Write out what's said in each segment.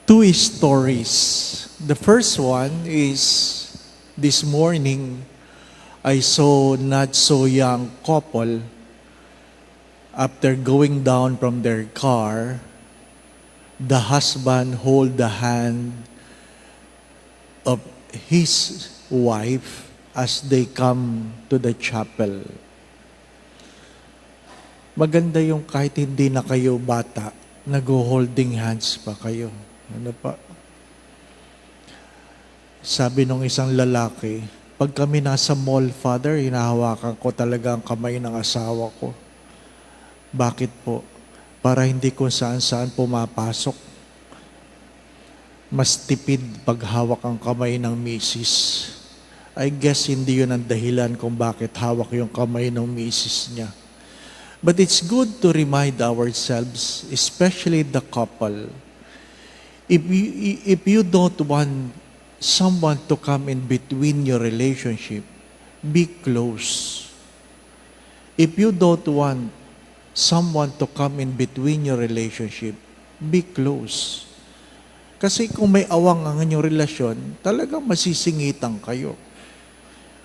two stories. The first one is this morning, I saw not so young couple after going down from their car, the husband hold the hand of his wife as they come to the chapel. Maganda yung kahit hindi na kayo bata, nag-holding hands pa kayo. Ano pa? Sabi nung isang lalaki, pag kami nasa mall, Father, hinahawakan ko talaga ang kamay ng asawa ko. Bakit po? Para hindi kung saan-saan pumapasok. Mas tipid pag hawak ang kamay ng misis. I guess hindi yun ang dahilan kung bakit hawak yung kamay ng misis niya. But it's good to remind ourselves, especially the couple, if you don't want someone to come in between your relationship, be close. If you don't want someone to come in between your relationship, be close. Kasi kung may awang ang inyong relasyon, talagang masisingitan kayo.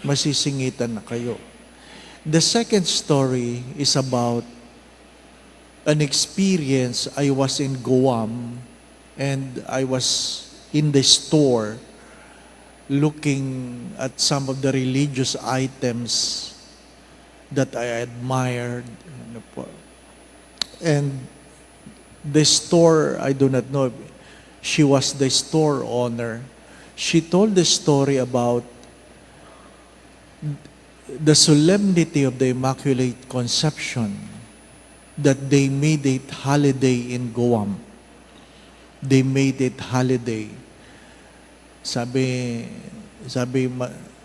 Masisingitan na kayo. The second story is about an experience. I was in Guam and I was in the store looking at some of the religious items that I admired. And the store, I do not know, she was the store owner. She told the story about the solemnity of the Immaculate Conception, that they made it holiday in Guam. They made it holiday. Sabi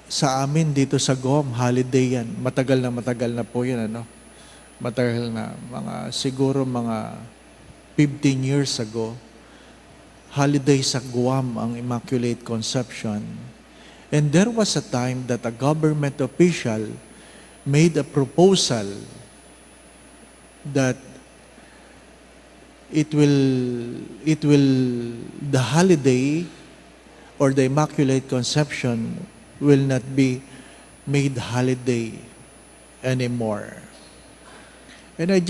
sa amin dito sa Guam, holiday yan. Matagal na po yan, ano? Matagal na. Siguro mga 15 years ago, holiday sa Guam ang Immaculate Conception. And there was a time that a government official made a proposal that the holiday or the Immaculate Conception will not be made holiday anymore. And I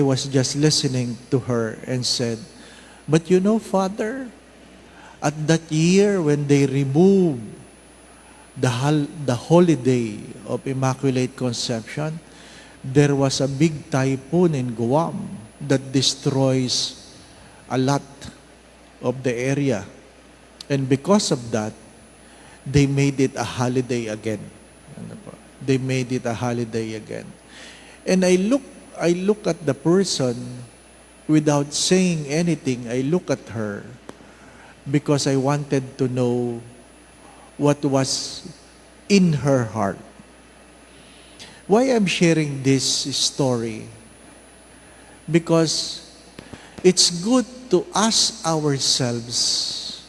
was just listening to her and said, but you know, Father, at that year when they removed the holiday of Immaculate Conception, there was a big typhoon in Guam that destroys a lot of the area. And because of that, they made it a holiday again. They made it a holiday again. And I look at the person without saying anything. I look at her because I wanted to know what was in her heart. Why I'm sharing this story? Because it's good to ask ourselves,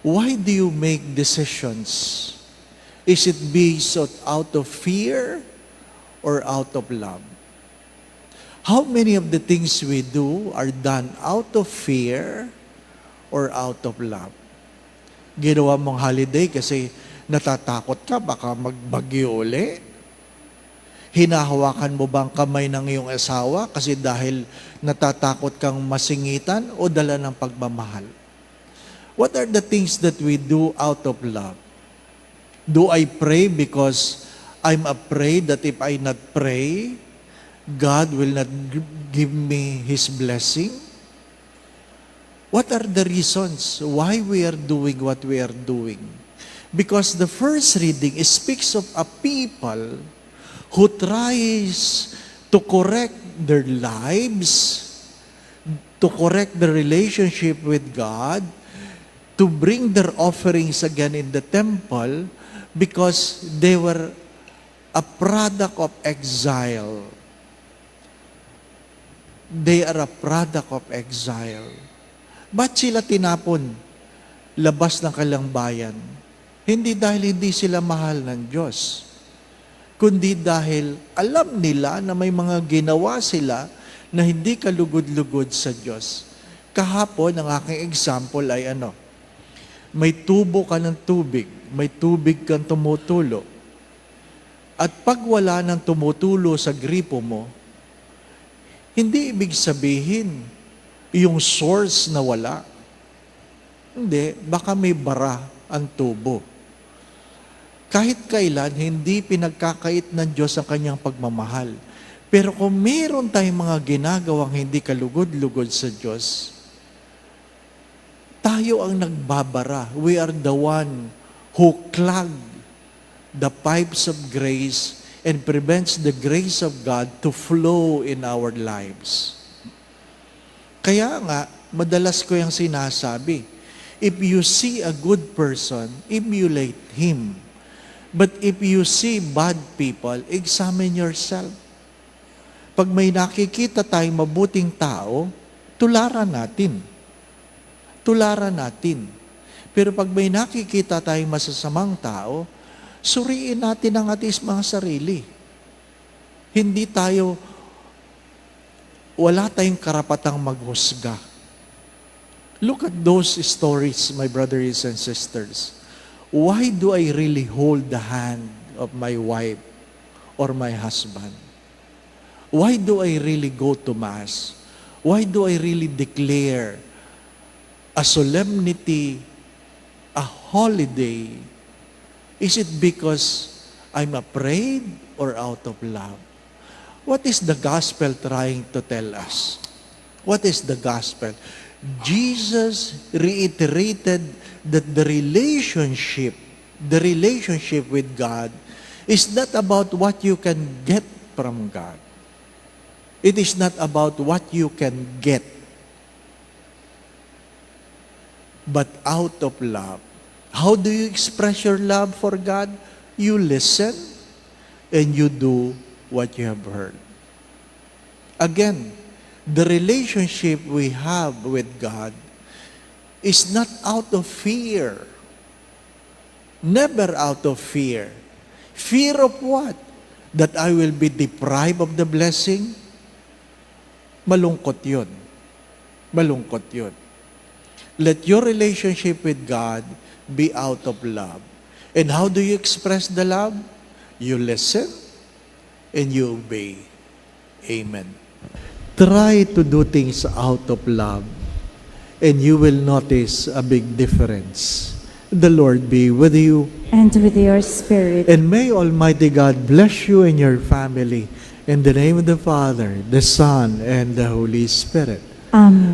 why do you make decisions? Is it based out of fear or out of love? How many of the things we do are done out of fear or out of love? Ginawa mong holiday kasi natatakot ka, baka magbagyo uli? Hinahawakan mo ba ang kamay ng iyong asawa kasi dahil natatakot kang masingitan o dala ng pagmamahal? What are the things that we do out of love? Do I pray because I'm afraid that if I not pray, God will not give me His blessing? What are the reasons why we are doing what we are doing? Because the first reading speaks of a people who tries to correct their lives, to correct the relationship with God, to bring their offerings again in the temple because they were a product of exile. They are a product of exile. Ba't sila tinapon labas ng kanilang bayan? Hindi dahil hindi sila mahal ng Diyos, kundi dahil alam nila na may mga ginawa sila na hindi kalugod-lugod sa Diyos. Kahapon, ang aking example ay ano, may tubo ka ng tubig, may tubig kang tumutulo. At pag wala ng tumutulo sa gripo mo, hindi ibig sabihin yung source na wala. Hindi, baka may bara ang tubo. Kahit kailan, hindi pinagkakait ng Diyos ang kanyang pagmamahal. Pero kung meron tayong mga ginagawang hindi kalugod-lugod sa Diyos, tayo ang nagbabara. We are the one who clog the pipes of grace and prevents the grace of God to flow in our lives. Kaya nga, madalas ko yung sinasabi, if you see a good person, emulate him. But if you see bad people, examine yourself. Pag may nakikita tayong mabuting tao, tularan natin. Tularan natin. Pero pag may nakikita tayong masasamang tao, suriin natin ang ating mga sarili. Hindi tayo, wala tayong karapatang maghusga. Look at those stories, my brothers and sisters. Why do I really hold the hand of my wife or my husband? Why do I really go to Mass? Why do I really declare a solemnity, a holiday? Is it because I'm afraid or out of love? What is the gospel trying to tell us? What is the gospel? Jesus reiterated that the relationship with God is not about what you can get from God. It is not about what you can get, but out of love. How do you express your love for God? You listen and you do what you have heard. Again, the relationship we have with God is not out of fear. Never out of fear. Fear of what? That I will be deprived of the blessing? Malungkot yun. Malungkot yun. Let your relationship with God be out of love. And how do you express the love? You listen and you obey. Amen. Try to do things out of love, and you will notice a big difference. The Lord be with you. And with your spirit. And may Almighty God bless you and your family. In the name of the Father, the Son, and the Holy Spirit. Amen.